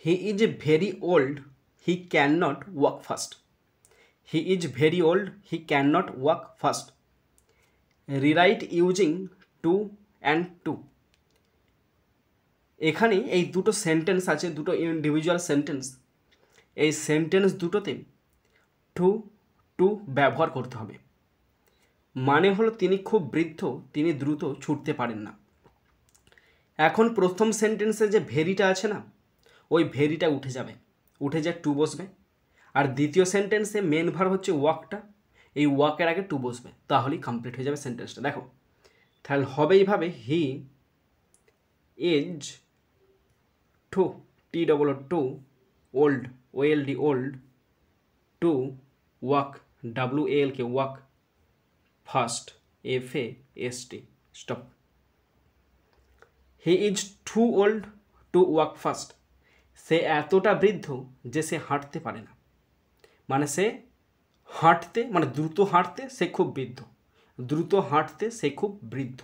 He is very old, he can not walk fast. He is very old, he can not walk fast. Rewrite using too and to. এখানে এই দুটো sentence আছে, দুটো individual sentence. এই sentence দুটোতে too to ব্যবহার করতে হবে। মানে হলো তিনি খুব বৃদ্ধ, তিনি দ্রুত ছুটতে পারেন না। এখন প্রথম সেন্টেন্সে যে ভেরিটা আছে না, ওই ভেরিটা উঠে যাবে, উঠে যায় টু বসবে। আর দ্বিতীয় সেন্টেন্সে মেন ভার্ব হচ্ছে ওয়াকটা, এই ওয়াকের আগে টু বসবে, তাহলেই কমপ্লিট হয়ে যাবে সেন্টেন্সটা। দেখো তাহলে হবে এইভাবে, he is too, T double two, old, O L D old, to walk, W L K walk, fast, F A S T, stop. He is too old to walk fast. সে এতটা বৃদ্ধ যে সে হাঁটতে পারে না। মানে সে হাঁটতে, মানে দ্রুত হাঁটতে সে খুব বৃদ্ধ, দ্রুত হাঁটতে সে খুব বৃদ্ধ।